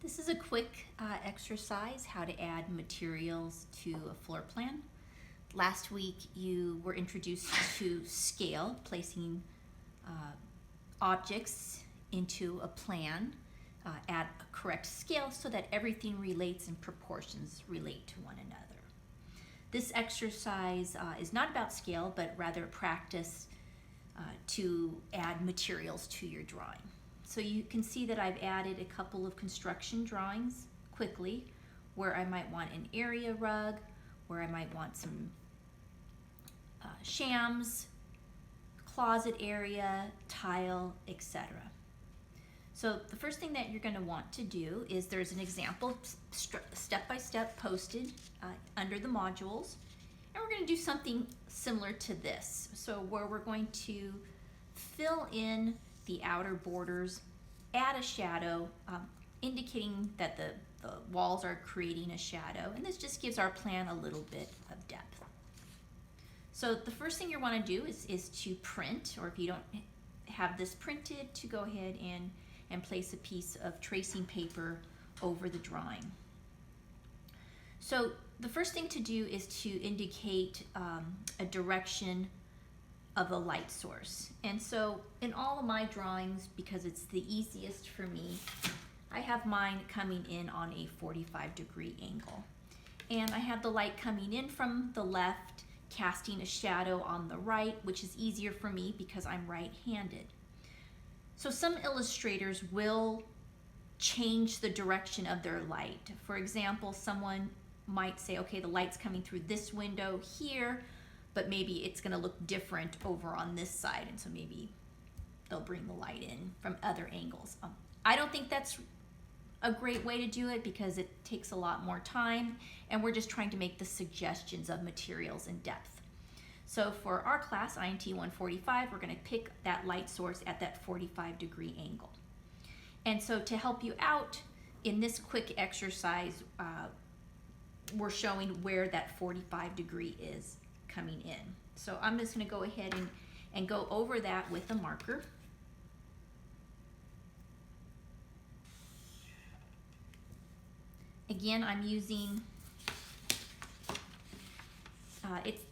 This is a quick exercise, how to add materials to a floor plan. Last week you were introduced to scale, placing objects into a plan at a correct scale so that everything relates and proportions relate to one another. This exercise is not about scale, but rather a practice to add materials to your drawing. So you can see that I've added a couple of construction drawings quickly, where I might want an area rug, where I might want some shams, closet area, tile, etc. So the first thing that you're going to want to do is there's an example step-by-step posted under the modules, and we're going to do something similar to this. So where we're going to fill in the outer borders, add a shadow, indicating that the walls are creating a shadow, and this just gives our plan a little bit of depth. So the first thing you want to do is to print, or if you don't have this printed, to go ahead and place a piece of tracing paper over the drawing. So the first thing to do is to indicate a direction of a light source. And so in all of my drawings, because it's the easiest for me, I have mine coming in on a 45-degree angle. And I have the light coming in from the left, casting a shadow on the right, which is easier for me because I'm right-handed. So some illustrators will change the direction of their light. For example, someone might say, okay, the light's coming through this window here, but maybe it's going to look different over on this side, and so maybe they'll bring the light in from other angles. I don't think that's a great way to do it because it takes a lot more time, and we're just trying to make the suggestions of materials and depth. So for our class, INT 145, we're going to pick that light source at that 45-degree angle. And so to help you out in this quick exercise, we're showing where that 45-degree is coming in. So I'm just going to go ahead and go over that with a marker. Again, I'm using,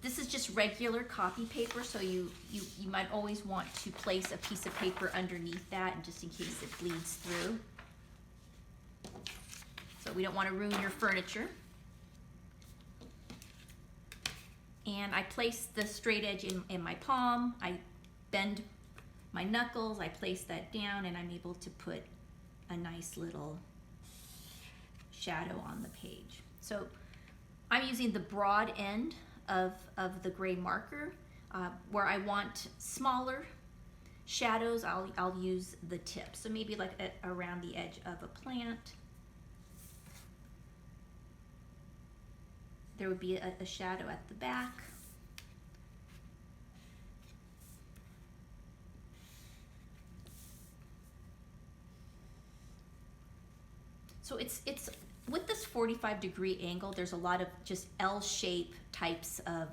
this is just regular copy paper, so you might always want to place a piece of paper underneath that, and just in case it bleeds through. So we don't want to ruin your furniture. And I place the straight edge in my palm, I bend my knuckles, I place that down, and I'm able to put a nice little shadow on the page. So I'm using the broad end of the gray marker. Where I want smaller shadows, I'll use the tip. So maybe like around the edge of a plant. There would be a shadow at the back. So it's with this 45-degree angle, there's a lot of just L-shape types of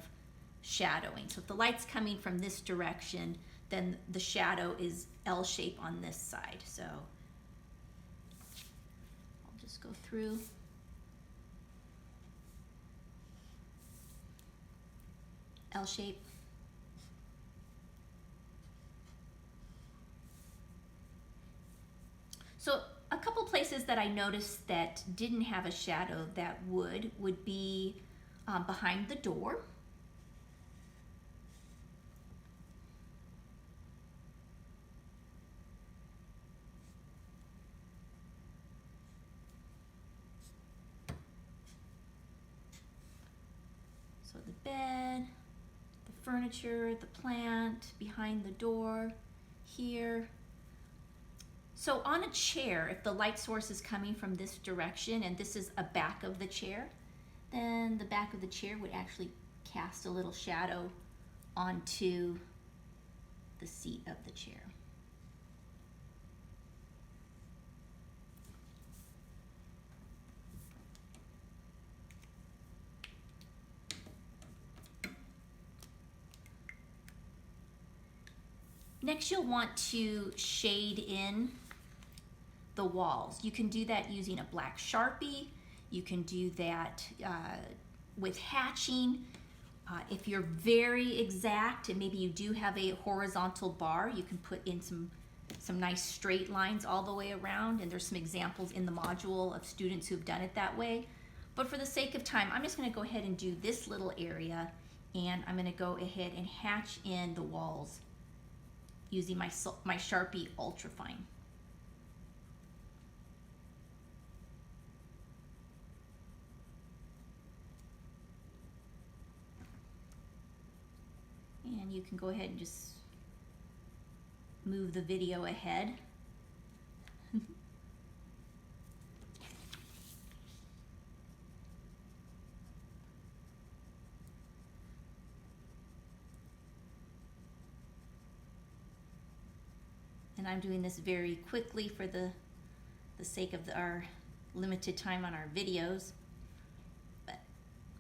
shadowing. So if the light's coming from this direction, then the shadow is L-shape on this side. So I'll just go through. L-shape. So a couple places that I noticed that didn't have a shadow that would be behind the door. So the bed, furniture, the plant, behind the door, here. So on a chair, if the light source is coming from this direction and this is a back of the chair, then the back of the chair would actually cast a little shadow onto the seat of the chair. Next, you'll want to shade in the walls. You can do that using a black Sharpie. You can do that with hatching. If you're very exact and maybe you do have a horizontal bar, you can put in some nice straight lines all the way around, and there's some examples in the module of students who've done it that way. But for the sake of time, I'm just going to go ahead and do this little area, and I'm going to go ahead and hatch in the walls using my Sharpie Ultrafine. And you can go ahead and just move the video ahead. And I'm doing this very quickly for the sake of our limited time on our videos. But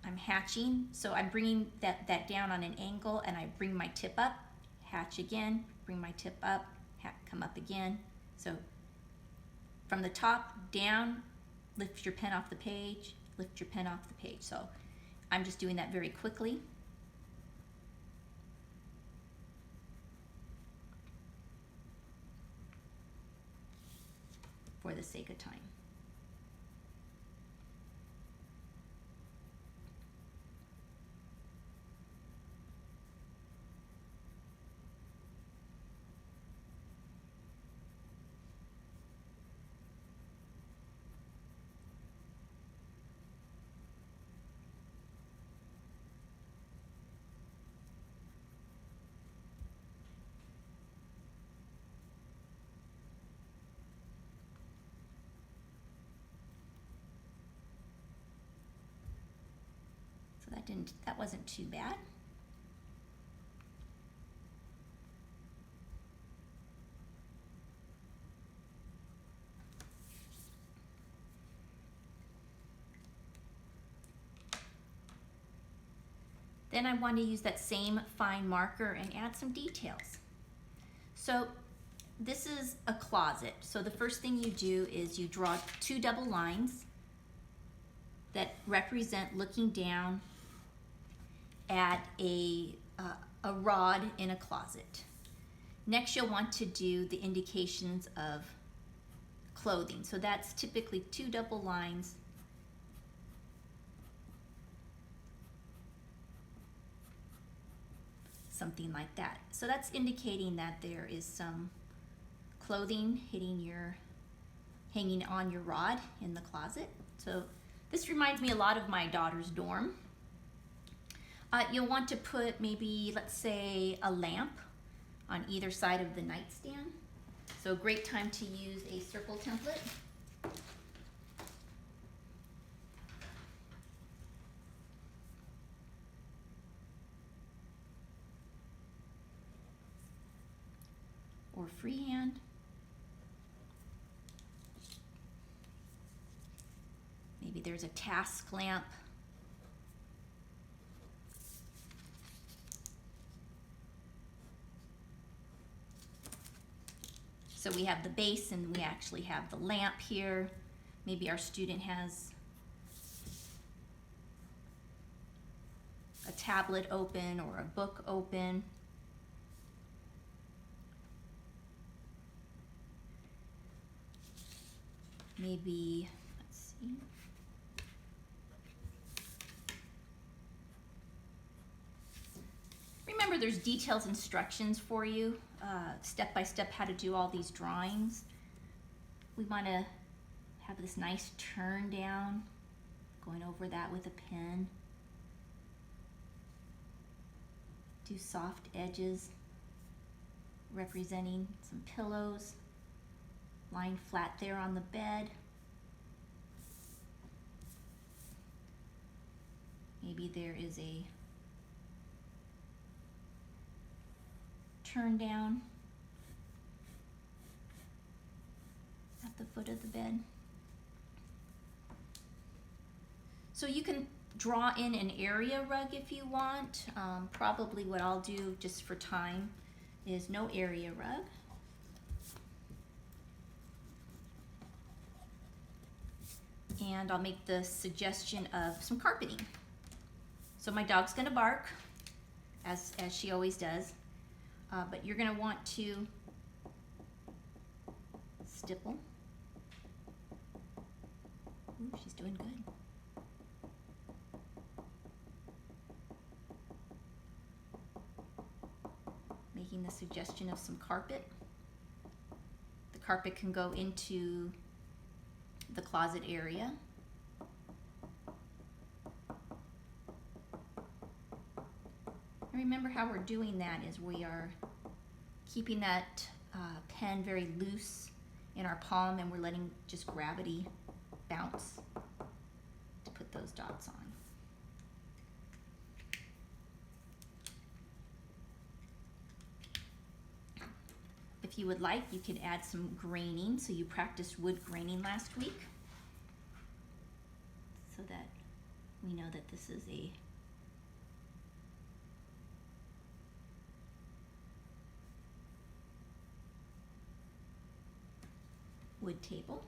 I'm hatching, so I'm bringing that down on an angle, and I bring my tip up, hatch again, bring my tip up, come up again. So from the top down, lift your pen off the page, lift your pen off the page. So I'm just doing that very quickly. For the sake of time. That wasn't too bad. Then I want to use that same fine marker and add some details. So this is a closet. So the first thing you do is you draw 2 double lines that represent looking down at a rod in a closet. Next, you'll want to do the indications of clothing. So that's typically 2 double lines something like that. So that's indicating that there is some clothing hanging on your rod in the closet. So this reminds me a lot of my daughter's dorm. You'll want to put maybe, let's say, a lamp on either side of the nightstand. So great time to use a circle template. Or freehand. Maybe there's a task lamp. So we have the base and we actually have the lamp here. Maybe our student has a tablet open or a book open. Maybe, let's see. Remember, there's detailed instructions for you, step by step how to do all these drawings. We want to have this nice turn down, going over that with a pen. Do soft edges representing some pillows, lying flat there on the bed. Maybe there is a turn down at the foot of the bed. So you can draw in an area rug if you want. Probably what I'll do just for time is no area rug. and I'll make the suggestion of some carpeting. So my dog's gonna bark, as she always does, but you're gonna want to stipple. Ooh, she's doing good. Making the suggestion of some carpet. The carpet can go into the closet area. And remember how we're doing that is we are keeping that pen very loose in our palm, and we're letting just gravity bounce to put those dots on. If you would like, you could add some graining. So you practiced wood graining last week, so that we know that this is a wood table.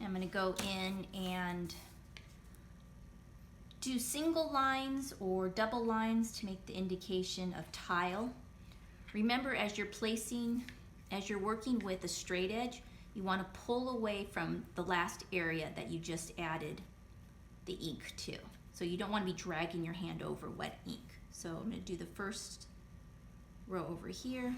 I'm going to go in and do single lines or double lines to make the indication of tile. Remember, as you're working with a straight edge, you want to pull away from the last area that you just added the ink to. So you don't want to be dragging your hand over wet ink. So I'm going to do the first row over here.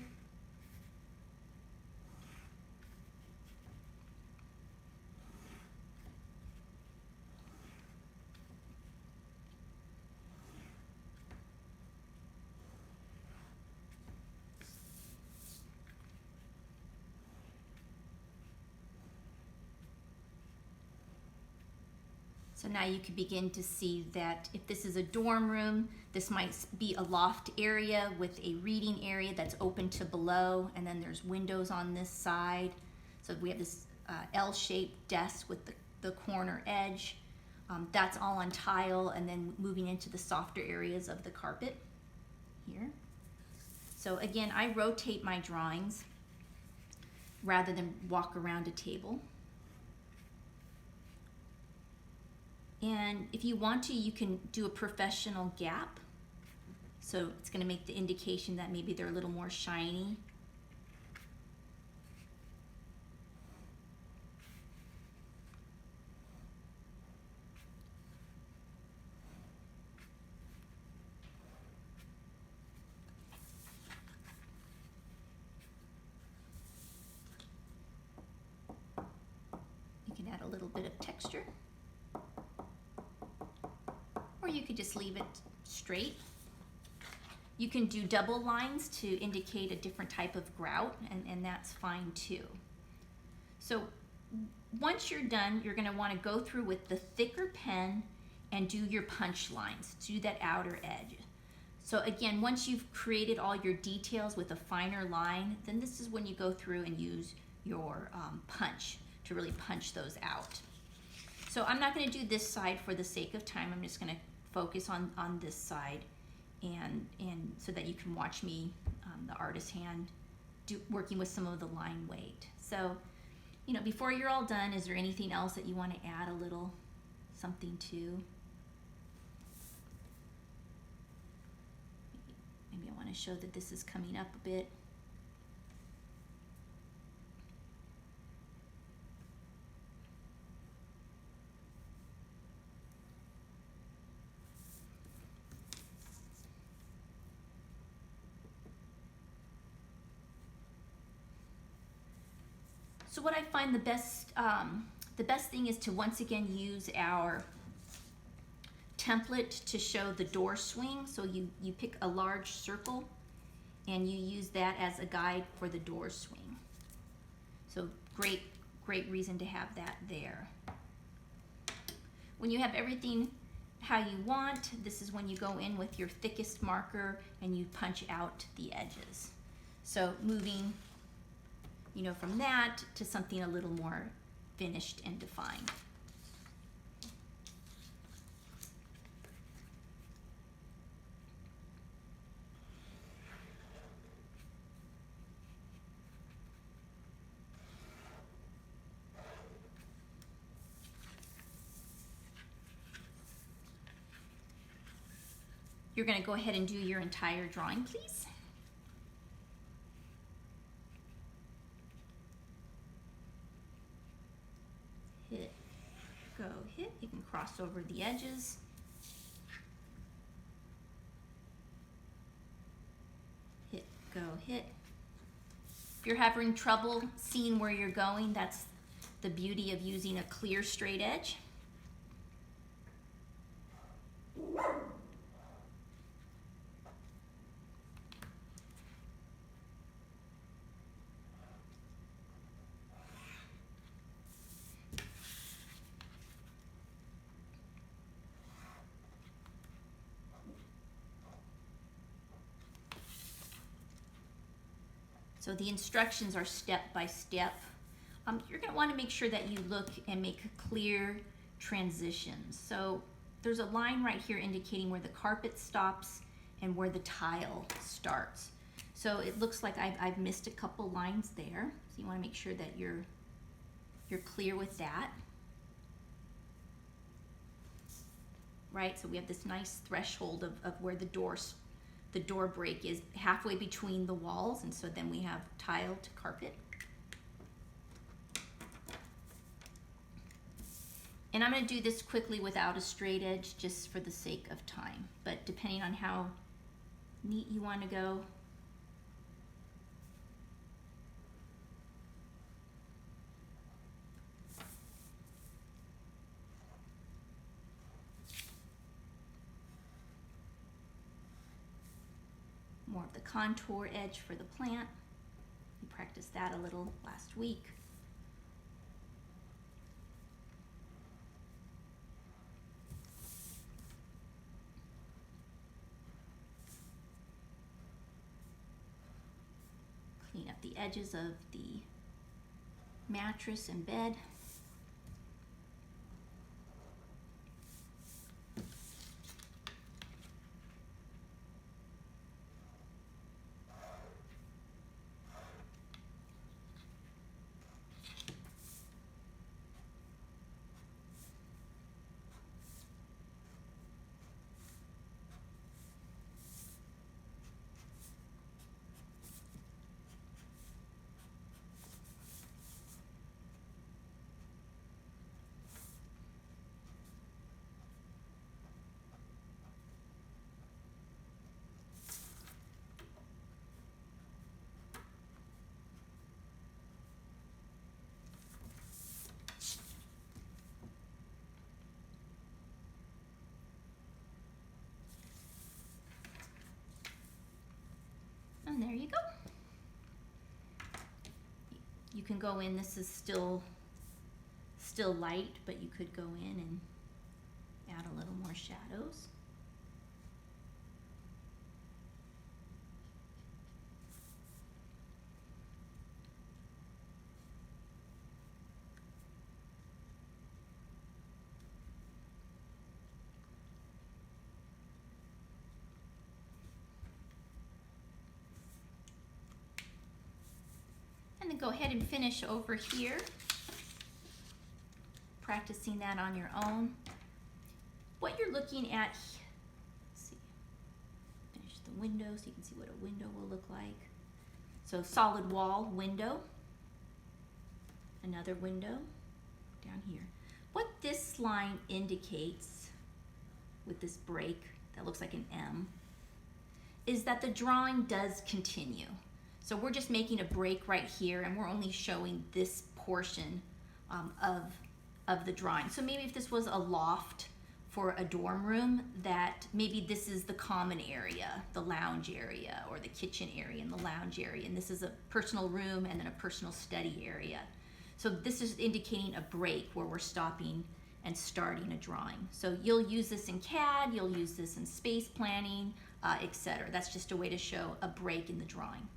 So now you can begin to see that if this is a dorm room, this might be a loft area with a reading area that's open to below, and then there's windows on this side. So we have this L-shaped desk with the corner edge. That's all on tile, and then moving into the softer areas of the carpet here. So again, I rotate my drawings rather than walk around a table. And if you want to, you can do a professional gap. So it's going to make the indication that maybe they're a little more shiny. You can add a little bit of texture. Or you could just leave it straight. You can do double lines to indicate a different type of grout, and that's fine too. So once you're done, you're going to want to go through with the thicker pen and do your punch lines, do that outer edge. So again, once you've created all your details with a finer line, then this is when you go through and use your punch to really punch those out. So I'm not going to do this side for the sake of time. I'm just going to focus on this side, and so that you can watch me, the artist hand, working with some of the line weight. So, you know, before you're all done, is there anything else that you want to add a little something to? Maybe I want to show that this is coming up a bit. So what I find the best thing is to once again use our template to show the door swing. So you pick a large circle and you use that as a guide for the door swing. So great reason to have that there. When you have everything how you want, this is when you go in with your thickest marker and you punch out the edges. So moving, you know, from that to something a little more finished and defined. You're going to go ahead and do your entire drawing, please. Hit, go, hit. You can cross over the edges. Hit, go, hit. If you're having trouble seeing where you're going, that's the beauty of using a clear straight edge. So the instructions are step by step. You're going to want to make sure that you look and make clear transitions. So there's a line right here indicating where the carpet stops and where the tile starts. So it looks like I've missed a couple lines there. So you want to make sure that you're clear with that. Right, so we have this nice threshold of where the door break is halfway between the walls, and so then we have tile to carpet. And I'm going to do this quickly without a straight edge just for the sake of time, but depending on how neat you want to go. More of the contour edge for the plant. We practiced that a little last week. Clean up the edges of the mattress and bed. And there you go. You can go in, this is still light, but you could go in and add a little more shadows. And then go ahead and finish over here, practicing that on your own. What you're looking at, let's see, finish the window so you can see what a window will look like. So solid wall, window, another window down here. What this line indicates with this break that looks like an M is that the drawing does continue. So we're just making a break right here, and we're only showing this portion of the drawing. So maybe if this was a loft for a dorm room, that maybe this is the common area, the lounge area, or the kitchen area and the lounge area, and this is a personal room and then a personal study area. So this is indicating a break where we're stopping and starting a drawing. So you'll use this in CAD, you'll use this in space planning, etc. That's just a way to show a break in the drawing.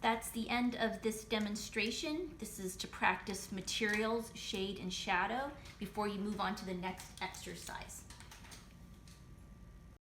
That's the end of this demonstration. This is to practice materials, shade, and shadow before you move on to the next exercise.